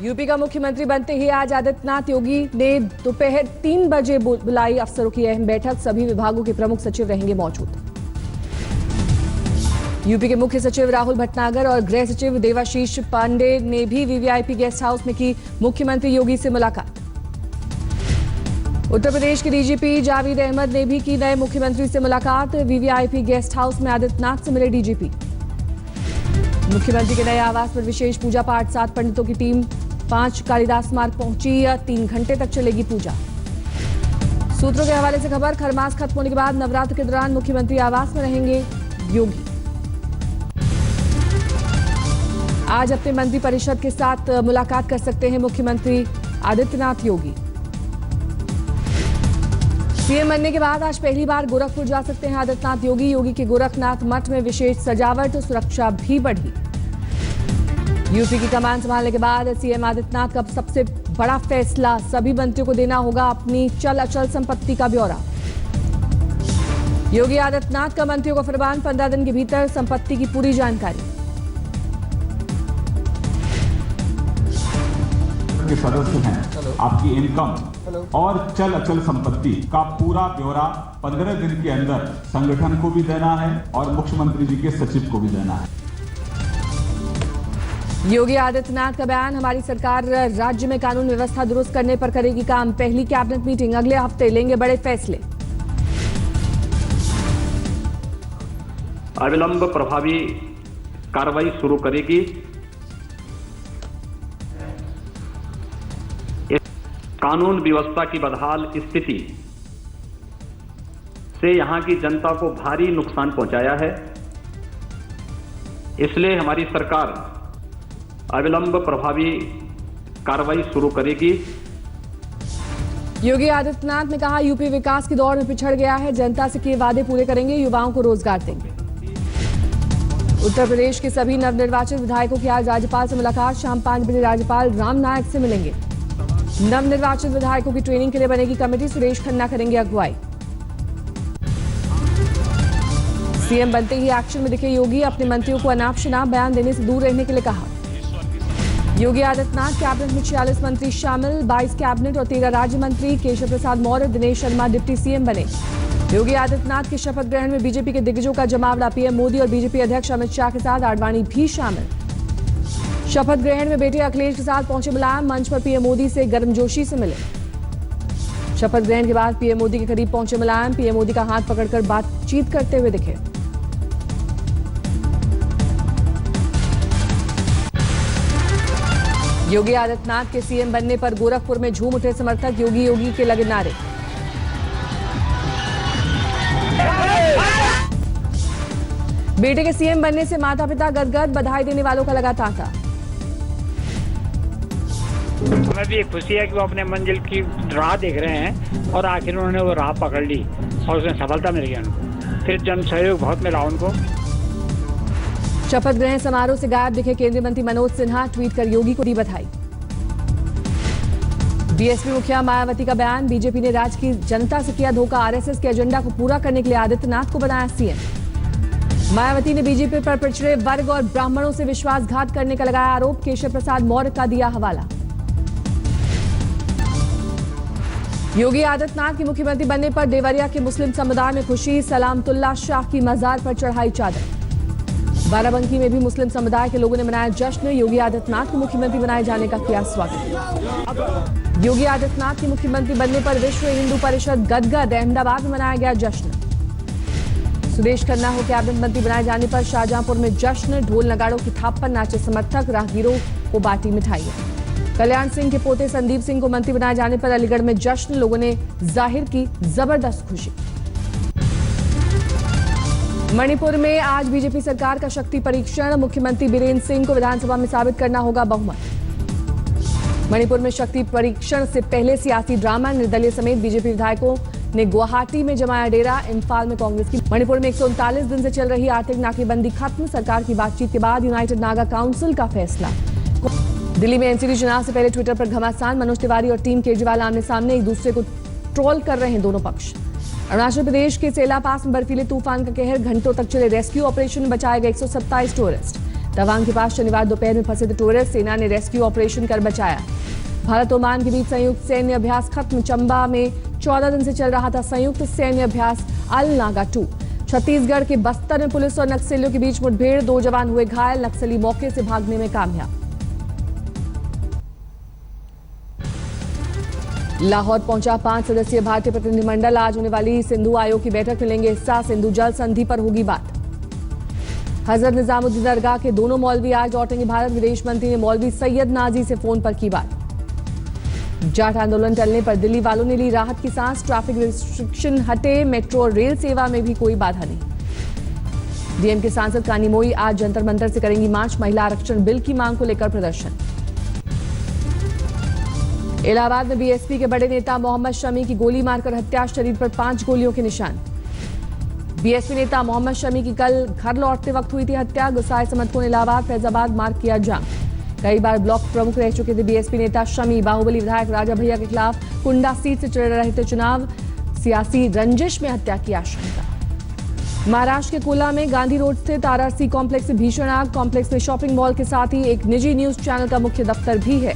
UP का मुख्यमंत्री बनते ही आज आदित्यनाथ योगी ने दोपहर 3 बजे बुलाई अफसरों की अहम बैठक। सभी विभागों के प्रमुख सचिव रहेंगे मौजूद। यूपी के मुख्य सचिव राहुल भटनागर और गृह सचिव देवाशीष पांडे ने भी वीवीआईपी गेस्ट हाउस में की मुख्यमंत्री योगी से मुलाकात। उत्तर प्रदेश के डीजीपी जावेद अहमद ने भी की नए मुख्यमंत्री से मुलाकात। वीवीआईपी गेस्ट हाउस में आदित्यनाथ से मिले डीजीपी। मुख्यमंत्री के नए आवास पर विशेष पूजा पाठ। 7 पंडितों की टीम 5 कालिदास मार्ग पहुंची। 3 घंटे तक चलेगी पूजा। सूत्रों के हवाले से खबर, खरमास खत्म होने के बाद नवरात्र के दौरान मुख्यमंत्री आवास में रहेंगे योगी। आज अपने मंत्रिपरिषद के साथ मुलाकात कर सकते हैं मुख्यमंत्री आदित्यनाथ योगी। सीएम बनने के बाद आज पहली बार गोरखपुर जा सकते हैं आदित्यनाथ योगी। योगी के गोरखनाथ मठ में विशेष सजावट, सुरक्षा भी बढ़ी। यूपी की कमान संभालने के बाद सीएम आदित्यनाथ का सबसे बड़ा फैसला, सभी मंत्रियों को देना होगा अपनी चल अचल संपत्ति का ब्यौरा। योगी आदित्यनाथ का मंत्रियों को फरमान, 15 दिन के भीतर संपत्ति की पूरी जानकारी। सदस्य हैं, आपकी इनकम और चल अचल संपत्ति का पूरा ब्यौरा 15 दिन के अंदर संगठन को भी देना है और मुख्यमंत्री जी के सचिव को भी देना है। योगी आदित्यनाथ का बयान, हमारी सरकार राज्य में कानून व्यवस्था दुरुस्त करने पर करेगी काम। पहली कैबिनेट मीटिंग, अगले हफ्ते लेंगे बड़े फैसले। अविलंब प्रभावी कार्रवाई शुरू करेगी। कानून व्यवस्था की बदहाल स्थिति से यहां की जनता को भारी नुकसान पहुंचाया है, इसलिए हमारी सरकार अविलंब प्रभावी कार्रवाई शुरू करेगी। योगी आदित्यनाथ ने कहा, यूपी विकास की दौड़ में पिछड़ गया है, जनता से किए वादे पूरे करेंगे, युवाओं को रोजगार देंगे। उत्तर प्रदेश के सभी नवनिर्वाचित विधायकों की आज राज्यपाल से मुलाकात। शाम 5 बजे राज्यपाल राम नायक से मिलेंगे। नवनिर्वाचित विधायकों की ट्रेनिंग के लिए बनेगी कमेटी, सुरेश खन्ना करेंगे अगुवाई। सीएम बनते ही एक्शन में दिखे योगी, अपने मंत्रियों को अनाप शनाप बयान देने से दूर रहने के लिए कहा। योगी आदित्यनाथ कैबिनेट में 46 मंत्री शामिल, 22 कैबिनेट और 13 राज्य मंत्री। केशव प्रसाद मौर्य, दिनेश शर्मा डिप्टी सीएम बने। योगी आदित्यनाथ के शपथ ग्रहण में बीजेपी के दिग्गजों का जमावड़ा। पीएम मोदी और बीजेपी अध्यक्ष अमित शाह के साथ आडवाणी भी शामिल। शपथ ग्रहण में बेटे अखिलेश के साथ पहुंचे मुलायम, मंच पर पीएम मोदी से गर्मजोशी से मिले। शपथ ग्रहण के बाद पीएम मोदी के करीब पहुंचे मुलायम, पीएम मोदी का हाथ पकड़कर बातचीत करते हुए दिखे। योगी आदित्यनाथ के सीएम बनने पर गोरखपुर में झूम उठे समर्थक। योगी योगी के लगे नारे। बेटे के सीएम बनने से माता पिता गदगद, बधाई देने वालों का लगा तांता। हमें भी एक खुशी है कि वो अपने मंजिल की राह देख रहे हैं और आखिर उन्होंने वो राह पकड़ ली और उसमें सफलता मिल गई उनको। फिर जन सहयोग बहुत मिला उनको। शपथ ग्रहण समारोह से गायब दिखे केंद्रीय मंत्री मनोज सिन्हा, ट्वीट कर योगी को दी बधाई। बीएसपी मुखिया मायावती का बयान, बीजेपी ने राज्य की जनता से किया धोखा, आरएसएस के एजेंडा को पूरा करने के लिए आदित्यनाथ को बनाया सीएम। मायावती ने बीजेपी पर पिछड़े वर्ग और ब्राह्मणों से विश्वासघात करने का लगाया आरोप। केशव प्रसाद मौर्य का दिया हवाला। योगी आदित्यनाथ के मुख्यमंत्री बनने पर देवरिया के मुस्लिम समुदाय में खुशी। सलामतुल्लाह शाह की मजार पर चढ़ाई चादर। बाराबंकी में भी मुस्लिम समुदाय के लोगों ने मनाया जश्न। योगी आदित्यनाथ को मुख्यमंत्री बनाए जाने का किया स्वागत। योगी आदित्यनाथ के मुख्यमंत्री बनने पर विश्व हिंदू परिषद गदगद। अहमदाबाद में मनाया गया जश्न। सुरेश खन्ना को कैबिनेट मंत्री बनाए जाने पर शाहजहांपुर में जश्न। ढोल नगाड़ों की थाप पर नाचे समर्थक, राहगीरों को बांटी मिठाइयां। कल्याण सिंह के पोते संदीप सिंह को मंत्री बनाए जाने पर अलीगढ़ में जश्न। लोगों ने जाहिर की जबरदस्त खुशी। मणिपुर में आज बीजेपी सरकार का शक्ति परीक्षण। मुख्यमंत्री बीरेंद्र सिंह को विधानसभा में साबित करना होगा बहुमत। मणिपुर में शक्ति परीक्षण से पहले सियासी ड्रामा। निर्दलीय समेत बीजेपी विधायकों ने गुवाहाटी में जमाया डेरा। इम्फाल में कांग्रेस की। मणिपुर में 139 दिन से चल रही आर्थिक नाकेबंदी खत्म। सरकार की बातचीत के बाद यूनाइटेड नागा काउंसिल का फैसला। दिल्ली में एनसीडी चुनाव से पहले ट्विटर पर घमासान। मनोज तिवारी और टीम केजरीवाल आमने सामने, एक दूसरे को ट्रोल कर रहे हैं दोनों पक्ष। अरुणाचल प्रदेश के सेला पास में बर्फीले तूफान का कहर। घंटों तक चले रेस्क्यू ऑपरेशन में बचाए गए 127 टूरिस्ट। तवांग के पास शनिवार दोपहर में फंसे टूरिस्ट सेना ने रेस्क्यू ऑपरेशन कर बचाया। भारत ओमान के बीच संयुक्त सैन्य अभ्यास खत्म। चंबा में 14 दिन से चल रहा था संयुक्त सैन्य अभ्यास अल नागा 2। छत्तीसगढ़ के बस्तर में पुलिस और नक्सलियों के बीच मुठभेड़, 2 जवान हुए घायल। नक्सली मौके से भागने में कामयाब। लाहौर पहुंचा 5 सदस्यीय भारतीय प्रतिनिधिमंडल। आज होने वाली सिंधु आयोग की बैठक में लेंगे हिस्सा। सिंधु जल संधि पर होगी बात। हजरत निजामुद्दीन दरगाह के दोनों मौलवी आज लौटेंगे भारत। विदेश मंत्री ने मौलवी सैयद नाजी से फोन पर की बात। जाट आंदोलन टलने पर दिल्ली वालों ने ली राहत की सांस। ट्रैफिक रिस्ट्रिक्शन हटे, मेट्रो और रेल सेवा में भी कोई बाधा नहीं। डीएम के सांसद कानिमोई आज जंतर मंतर से करेंगी मार्च। महिला आरक्षण बिल की मांग को लेकर प्रदर्शन। इलाहाबाद में बीएसपी के बड़े नेता मोहम्मद शमी की गोली मारकर हत्या। शरीर पर 5 गोलियों के निशान। बीएसपी नेता मोहम्मद शमी की कल घर लौटते वक्त हुई थी हत्या। गुस्साए समर्थकों ने इलाहाबाद फैजाबाद मार्ग किया जाम। कई बार ब्लॉक प्रमुख रह चुके थे बीएसपी नेता शमी। बाहुबली विधायक राजा भैया के खिलाफ कुंडा सीट से चल रहे थे चुनाव। सियासी रंजिश में हत्या की आशंका। महाराष्ट्र के कोला में गांधी रोड स्थित आरआरसी कॉम्प्लेक्स में भीषण आग। कॉम्प्लेक्स में शॉपिंग मॉल के साथ ही एक निजी न्यूज चैनल का मुख्य दफ्तर भी है।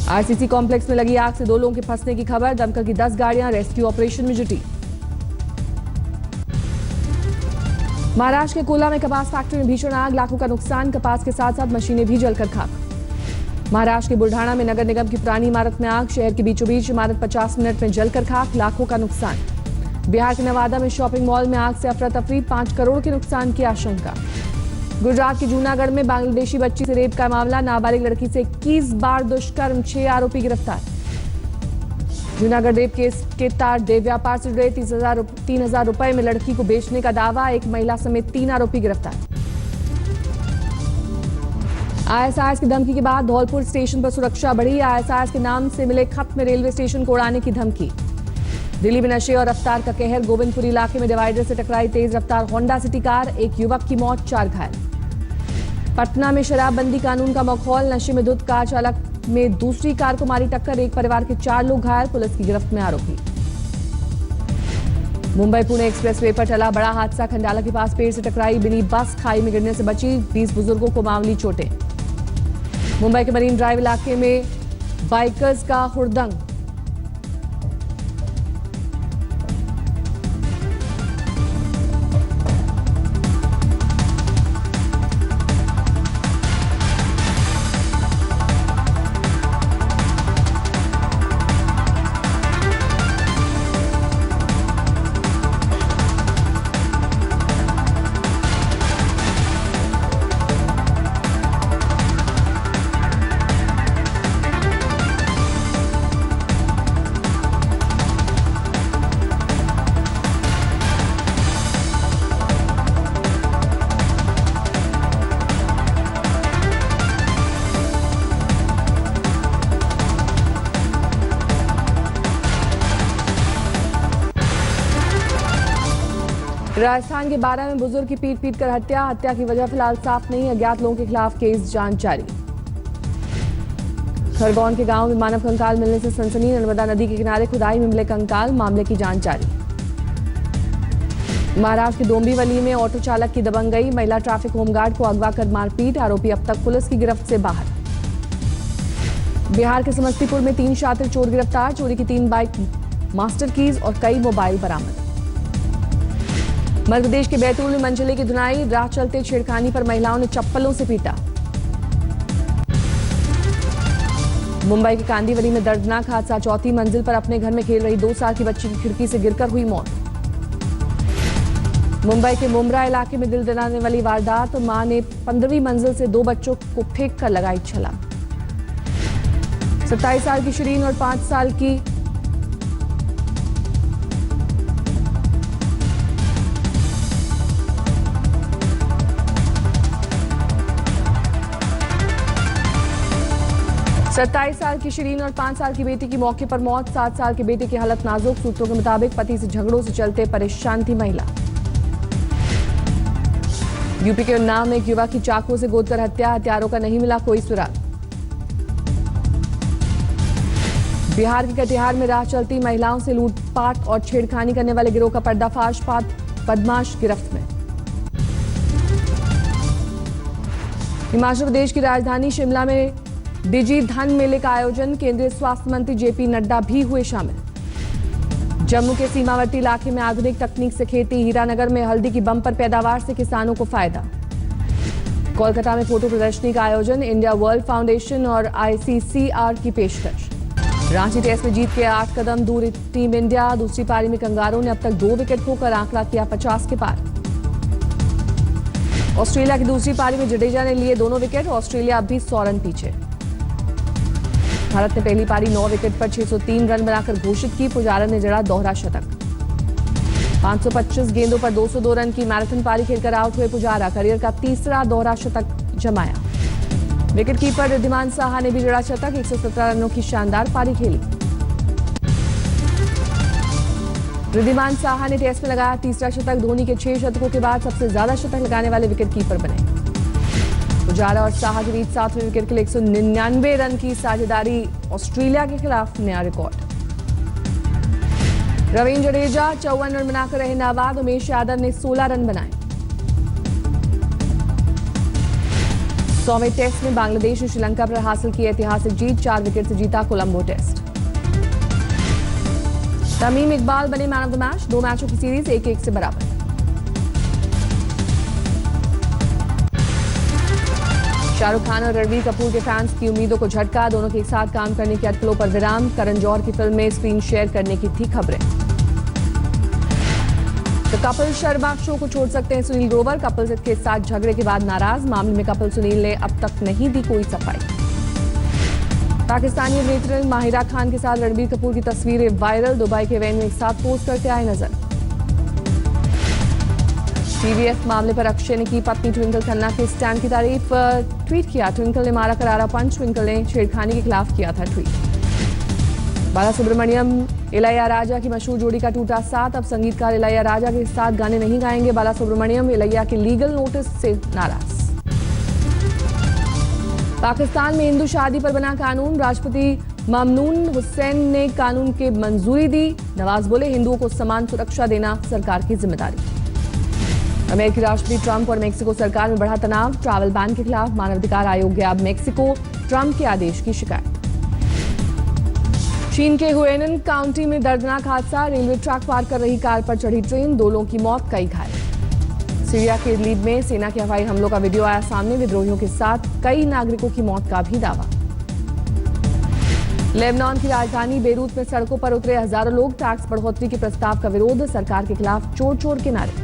आरसीसी कॉम्प्लेक्स में लगी आग से 2 लोगों के फंसने की खबर। दमकल की 10 गाड़ियां रेस्क्यू ऑपरेशन में जुटी। महाराष्ट्र के कोला में कपास फैक्ट्री में भीषण आग। लाखों का नुकसान। कपास के साथ साथ मशीनें भी जलकर खाक। महाराष्ट्र के बुल्ढाना में नगर निगम की पुरानी इमारत में आग। शहर के बीचों बीच इमारत 50 मिनट में जलकर खाक। लाखों का नुकसान। बिहार के नवादा में शॉपिंग मॉल में आग से अफरा तफरी। 5 करोड़ के नुकसान की आशंका। गुजरात के जूनागढ़ में बांग्लादेशी बच्ची से रेप का मामला। नाबालिग लड़की से 21 बार दुष्कर्म। 6 आरोपी गिरफ्तार। जूनागढ़ रेप केस के तार देव व्यापार से जुड़े। 3,000 रुपए में लड़की को बेचने का दावा। एक महिला समेत 3 आरोपी गिरफ्तार। आईएसआईएस की धमकी के बाद धौलपुर स्टेशन पर सुरक्षा बढ़ी। आईएसआईएस के नाम से मिले खत में रेलवे स्टेशन को उड़ाने की धमकी। दिल्ली में नशे और रफ्तार का कहर। गोविंदपुर इलाके में डिवाइडर से टकराई तेज रफ्तार होंडा सिटी कार। एक युवक की मौत, 4 घायल। पटना में शराबबंदी कानून का माहौल। नशे में धुत कार चालक में दूसरी कार को मारी टक्कर। एक परिवार के 4 लोग घायल। पुलिस की गिरफ्त में आरोपी। मुंबई पुणे एक्सप्रेसवे पर टला बड़ा हादसा। खंडाला के पास पेड़ से टकराई मिनी बस। खाई में गिरने से बची। 20 बुजुर्गों को मामूली चोटें। मुंबई के मरीन ड्राइव इलाके में बाइकर्स का हुड़दंग। राजस्थान के 12 में बुजुर्ग की पीट कर हत्या की वजह फिलहाल साफ नहीं। अज्ञात लोगों के खिलाफ केस जांच जारी। खरगोन के गांव में मानव कंकाल मिलने से सनसनी। नर्मदा नदी के किनारे खुदाई में मिले कंकाल। मामले की जांच जारी। महाराष्ट्र के डोंबिवली में ऑटो चालक की दबंगई। महिला ट्रैफिक होमगार्ड को अगवा कर मारपीट। आरोपी अब तक पुलिस की गिरफ्त से बाहर। बिहार के समस्तीपुर में 3 शातिर चोर गिरफ्तार। चोरी की 3 बाइक, मास्टर कीज और कई मोबाइल बरामद। मध्य प्रदेश के बैतूल में मंचले की धुनाई। राह चलते छेड़खानी पर महिलाओं ने चप्पलों से पीटा। मुंबई के कांदीवली में दर्दनाक हादसा। 4थी मंजिल पर अपने घर में खेल रही 2 साल की बच्ची की खिड़की से गिरकर हुई मौत। मुंबई के मुमरा इलाके में दिल दहलाने वाली वारदात। मां ने 15वीं मंजिल से 2 बच्चों को फेंक कर लगाई छलांग। 27 साल की शिरीन और 5 साल की शिरीन और 5 साल की बेटी की मौके पर मौत। 7 साल के बेटे की हालत नाजुक। सूत्रों के मुताबिक पति से झगड़ों से चलते परेशान थी महिला। यूपी के उन्नाव में एक युवक की चाकू से गोदकर हत्या। हत्यारों का नहीं मिला कोई सुराग। बिहार के कटिहार में राह चलती महिलाओं से लूटपाट और छेड़खानी करने वाले गिरोह का पर्दाफाश। 5 बदमाश गिरफ्त में। हिमाचल प्रदेश की राजधानी शिमला में डिजी धन मेले का आयोजन, केंद्रीय स्वास्थ्य मंत्री जेपी नड्डा भी हुए शामिल। जम्मू के सीमावर्ती इलाके में आधुनिक तकनीक से खेती, हीरानगर में हल्दी की बम्पर पैदावार से किसानों को फायदा। कोलकाता में फोटो प्रदर्शनी का आयोजन, इंडिया वर्ल्ड फाउंडेशन और ICCR की पेशकश। रांची टेस्ट में जीत के 8 कदम दूर टीम इंडिया, दूसरी पारी में कंगारों ने अब तक 2 विकेट खोकर आंकड़ा किया 50 के पार। ऑस्ट्रेलिया की दूसरी पारी में जडेजा ने लिए 2 विकेट, ऑस्ट्रेलिया अब भी 100 रन पीछे। भारत ने पहली पारी 9 विकेट पर 603 रन बनाकर घोषित की, पुजारा ने जड़ा दोहरा शतक। 525 गेंदों पर 202 रन की मैराथन पारी खेलकर आउट हुए पुजारा, करियर का तीसरा दोहरा शतक जमाया। विकेटकीपर रिद्धिमान साहा ने भी जड़ा शतक, 117 रनों की शानदार पारी खेली। रिद्धिमान साहा ने टेस्ट में लगाया तीसरा शतक, धोनी के 6 शतकों के बाद सबसे ज्यादा शतक लगाने वाले विकेटकीपर बने। पुजारा और साहा के बीच 7वें विकेट के लिए 199 रन की साझेदारी, ऑस्ट्रेलिया के खिलाफ नया रिकॉर्ड। रवींद्र जडेजा 54 रन बनाकर रहे नाबाद, उमेश यादव ने 16 रन बनाए। 100वें टेस्ट में बांग्लादेश ने श्रीलंका पर हासिल की ऐतिहासिक जीत, 4 विकेट से जीता कोलंबो टेस्ट। तमीम इकबाल बने मैन ऑफ द मैच, 2 मैचों की सीरीज 1-1 से बराबर। शाहरुख खान और रणबीर कपूर के फैंस की उम्मीदों को झटका, दोनों के एक साथ काम करने की अटकलों पर विराम। करण जौहर की फिल्म में स्क्रीन शेयर करने की थी खबरें। तो कपिल शर्मा शो को छोड़ सकते हैं सुनील ग्रोवर, कपिल के साथ झगड़े के बाद नाराज, मामले में कपिल सुनील ने अब तक नहीं दी कोई सफाई। पाकिस्तानी अभिनेत्री माहिरा खान के साथ रणबीर कपूर की तस्वीरें वायरल, दुबई के वेन्यू में एक साथ पोस्ट करते आए नजर। TVF मामले पर अक्षय ने की पत्नी ट्विंकल खन्ना के स्टैंड की तारीफ, ट्वीट किया, ट्विंकल ने मारा करारा पंच, ट्विंकल ने छेड़खानी के खिलाफ किया था ट्वीट। बालासुब्रमण्यम इलैयाराजा की मशहूर जोड़ी का टूटा साथ, अब संगीतकार इलैयाराजा के साथ गाने नहीं गाएंगे बालासुब्रमण्यम, इलैया के लीगल नोटिस से नाराज। पाकिस्तान में हिंदू शादी पर बना कानून, राष्ट्रपति ममनून हुसैन ने कानून की मंजूरी दी। नवाज बोले, हिंदुओं को समान सुरक्षा देना सरकार की जिम्मेदारी। अमेरिकी राष्ट्रपति ट्रंप और मेक्सिको सरकार में बढ़ा तनाव, ट्रैवल बैन के खिलाफ मानवाधिकार आयोग गया अब मेक्सिको, ट्रंप के आदेश की शिकायत। चीन के हुएनन काउंटी में दर्दनाक हादसा, रेलवे ट्रैक पार कर रही कार पर चढ़ी ट्रेन, 2 लोगों की मौत, कई घायल। सीरिया के इदलिब में सेना के हवाई हमलों का वीडियो आया सामने, विद्रोहियों के साथ कई नागरिकों की मौत का भी दावा। लेबनान की राजधानी बेरूत में सड़कों पर उतरे हजारों लोग, टैक्स बढ़ोतरी के प्रस्ताव का विरोध, सरकार के खिलाफ चोर चोर के नारे।